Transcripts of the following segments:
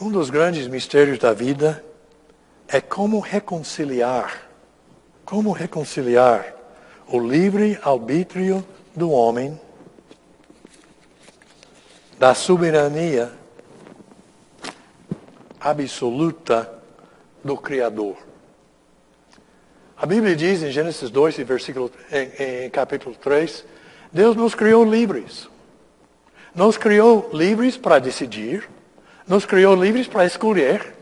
Um dos grandes mistérios da vida é como reconciliar o livre arbítrio do homem da soberania absoluta do Criador. A Bíblia diz em Gênesis 2, em capítulo 3, Deus nos criou livres. Nos criou livres para decidir, nos criou livres para escolher,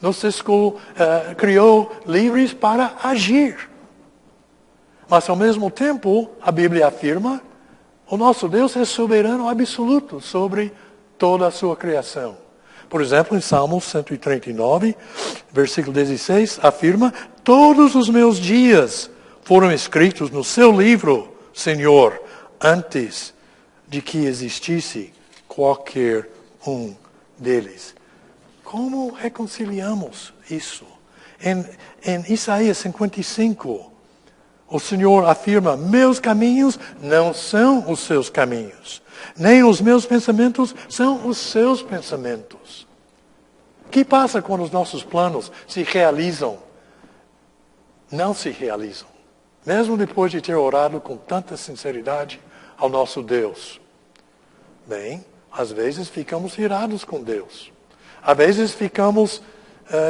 nos criou livres para agir. Mas ao mesmo tempo, a Bíblia afirma, o nosso Deus é soberano absoluto sobre toda a sua criação. Por exemplo, em Salmos 139, versículo 16, afirma, todos os meus dias foram escritos no seu livro, Senhor, antes de que existisse qualquer um deles. Como reconciliamos isso? Em Isaías 55, o Senhor afirma, meus caminhos não são os seus caminhos, nem os meus pensamentos são os seus pensamentos. O que passa quando os nossos planos se realizam? Não se realizam. Mesmo depois de ter orado com tanta sinceridade ao nosso Deus. Bem, às vezes ficamos irados com Deus. Às vezes ficamos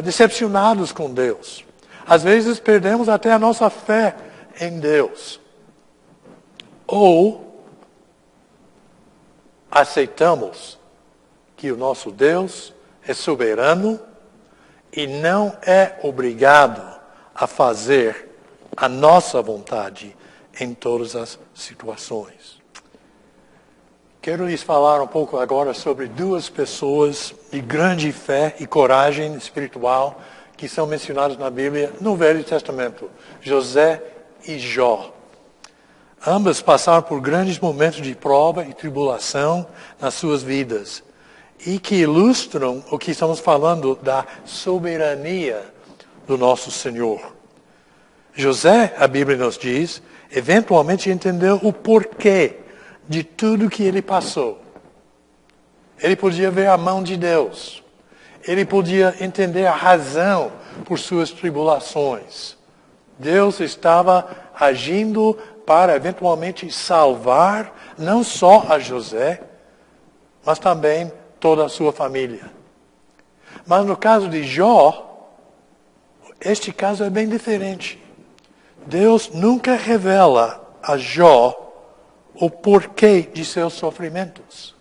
decepcionados com Deus. Às vezes perdemos até a nossa fé em Deus. Ou aceitamos que o nosso Deus é soberano e não é obrigado a fazer a nossa vontade em todas as situações. Quero lhes falar um pouco agora sobre duas pessoas de grande fé e coragem espiritual que são mencionadas na Bíblia no Velho Testamento, José e Jó. Ambas passaram por grandes momentos de prova e tribulação nas suas vidas e que ilustram o que estamos falando da soberania do nosso Senhor. José, a Bíblia nos diz, eventualmente entendeu o porquê de tudo que ele passou. Ele podia ver a mão de Deus. Ele podia entender a razão por suas tribulações. Deus estava agindo para eventualmente salvar não só a José, mas também toda a sua família. Mas no caso de Jó, este caso é bem diferente. Deus nunca revela a Jó o porquê de seus sofrimentos.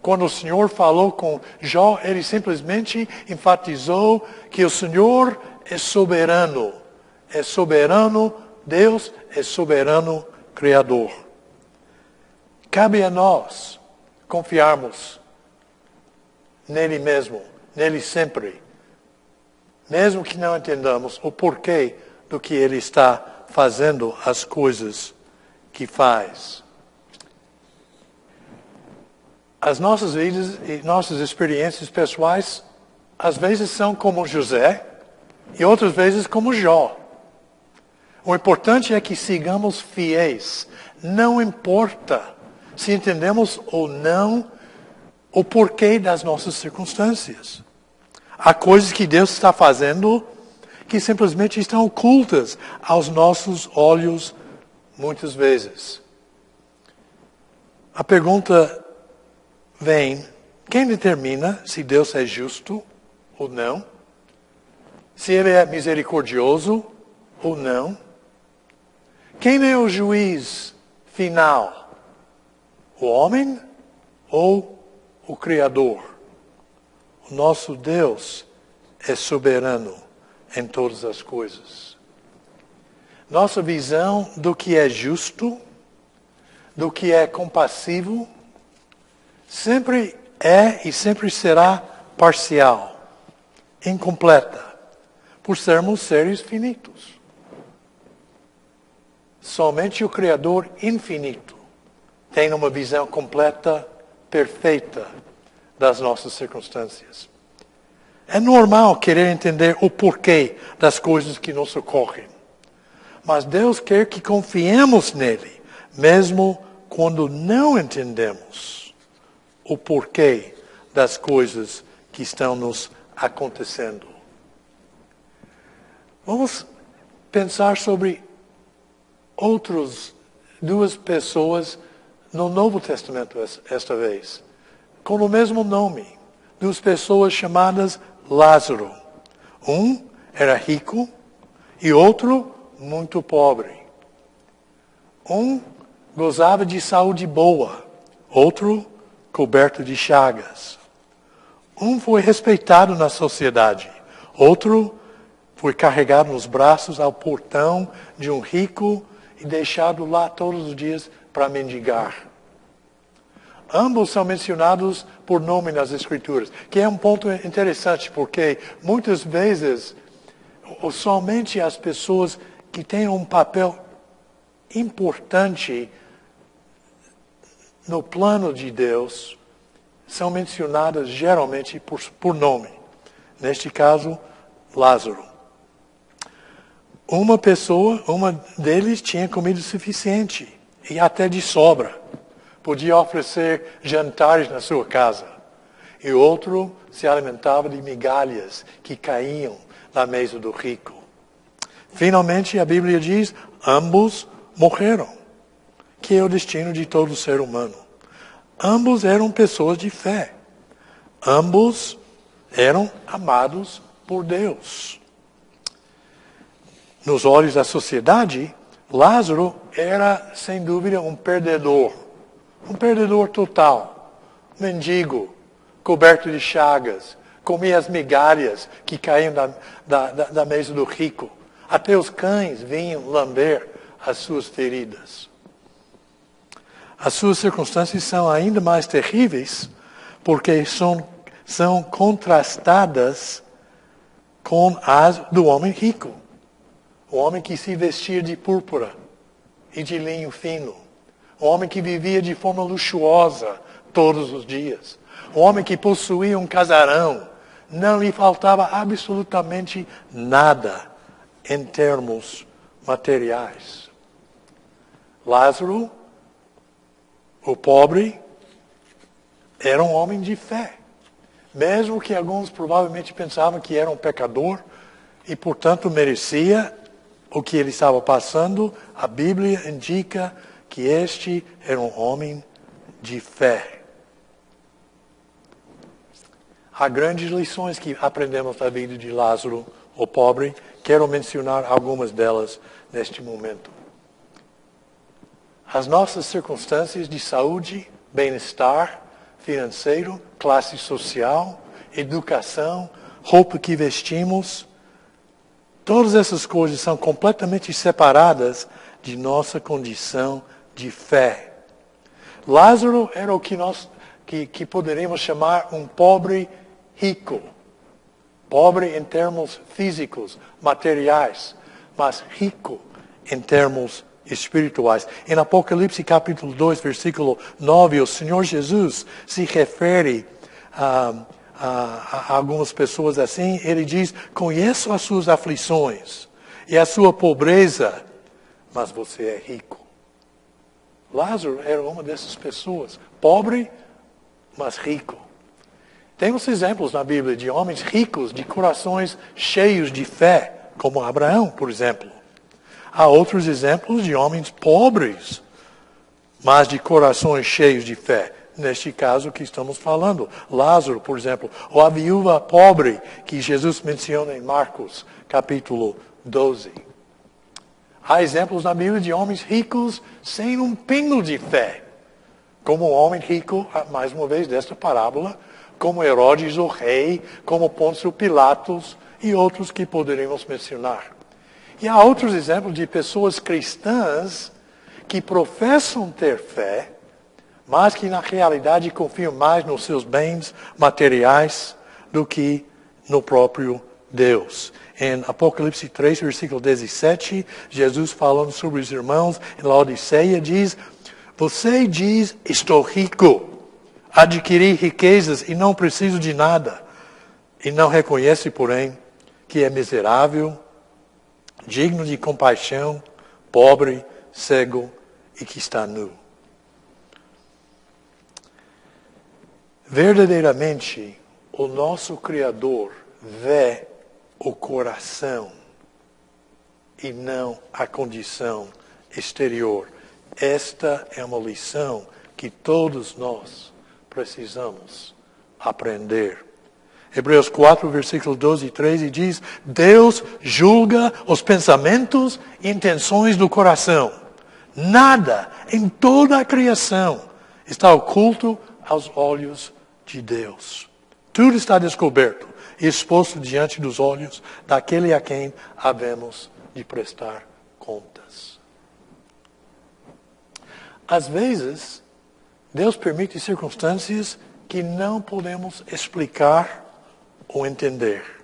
Quando o Senhor falou com Jó, ele simplesmente enfatizou que o Senhor é soberano. É soberano, Deus é soberano Criador. Cabe a nós confiarmos nele mesmo, nele sempre. Mesmo que não entendamos o porquê do que ele está fazendo as coisas que faz. As nossas vidas e nossas experiências pessoais, às vezes são como José e outras vezes como Jó. O importante é que sigamos fiéis. Não importa se entendemos ou não o porquê das nossas circunstâncias. Há coisas que Deus está fazendo que simplesmente estão ocultas aos nossos olhos muitas vezes. A pergunta vem, quem determina se Deus é justo ou não? Se Ele é misericordioso ou não? Quem é o juiz final? O homem ou o Criador? O nosso Deus é soberano em todas as coisas. Nossa visão do que é justo, do que é compassivo, sempre é e sempre será parcial, incompleta, por sermos seres finitos. Somente o Criador infinito tem uma visão completa, perfeita das nossas circunstâncias. É normal querer entender o porquê das coisas que nos ocorrem. Mas Deus quer que confiemos nele, mesmo quando não entendemos o porquê das coisas que estão nos acontecendo. Vamos pensar sobre duas pessoas no Novo Testamento esta vez, com o mesmo nome, duas pessoas chamadas Lázaro. Um era rico e outro muito pobre. Um gozava de saúde boa, outro coberto de chagas. Um foi respeitado na sociedade, outro foi carregado nos braços ao portão de um rico e deixado lá todos os dias para mendigar. Ambos são mencionados por nome nas Escrituras, que é um ponto interessante, porque muitas vezes somente as pessoas que têm um papel importante no plano de Deus são mencionadas geralmente por nome. Neste caso, Lázaro. Uma deles tinha comida suficiente e até de sobra. Podia oferecer jantares na sua casa. E o outro se alimentava de migalhas que caíam na mesa do rico. Finalmente, a Bíblia diz, ambos morreram, que é o destino de todo ser humano. Ambos eram pessoas de fé. Ambos eram amados por Deus. Nos olhos da sociedade, Lázaro era, sem dúvida, um perdedor total, mendigo, coberto de chagas, comia as migalhas que caíam da mesa do rico. Até os cães vinham lamber as suas feridas. As suas circunstâncias são ainda mais terríveis porque são contrastadas com as do homem rico. O homem que se vestia de púrpura e de linho fino. O homem que vivia de forma luxuosa todos os dias. O homem que possuía um casarão. Não lhe faltava absolutamente nada em termos materiais. Lázaro, o pobre, era um homem de fé. Mesmo que alguns provavelmente pensavam que era um pecador e, portanto, merecia o que ele estava passando, a Bíblia indica que este era um homem de fé. Há grandes lições que aprendemos da vida de Lázaro, o pobre. Quero mencionar algumas delas neste momento. As nossas circunstâncias de saúde, bem-estar financeiro, classe social, educação, roupa que vestimos, todas essas coisas são completamente separadas de nossa condição de fé. Lázaro era o que poderíamos chamar um pobre rico. Pobre em termos físicos, materiais, mas rico em termos espirituais. Em Apocalipse capítulo 2, versículo 9, o Senhor Jesus se refere a algumas pessoas assim. Ele diz, conheço as suas aflições e a sua pobreza, mas você é rico. Lázaro era uma dessas pessoas, pobre, mas rico. Temos exemplos na Bíblia de homens ricos, de corações cheios de fé, como Abraão, por exemplo. Há outros exemplos de homens pobres, mas de corações cheios de fé. Neste caso que estamos falando, Lázaro, por exemplo, ou a viúva pobre, que Jesus menciona em Marcos, capítulo 12. Há exemplos na Bíblia de homens ricos sem um pingo de fé. Como o homem rico, mais uma vez, desta parábola, como Herodes o rei, como Pôncio Pilatos e outros que poderíamos mencionar. E há outros exemplos de pessoas cristãs que professam ter fé, mas que na realidade confiam mais nos seus bens materiais do que no próprio Deus. Em Apocalipse 3, versículo 17, Jesus falando sobre os irmãos em Laodiceia diz, você diz, estou rico, adquiri riquezas e não preciso de nada. E não reconhece, porém, que é miserável, digno de compaixão, pobre, cego e que está nu. Verdadeiramente, o nosso Criador vê o coração e não a condição exterior. Esta é uma lição que todos nós precisamos aprender. Hebreus 4, versículos 12 e 13 diz: Deus julga os pensamentos e intenções do coração. Nada em toda a criação está oculto aos olhos de Deus. Tudo está descoberto e exposto diante dos olhos daquele a quem havemos de prestar contas. Às vezes, Deus permite circunstâncias que não podemos explicar ou entender.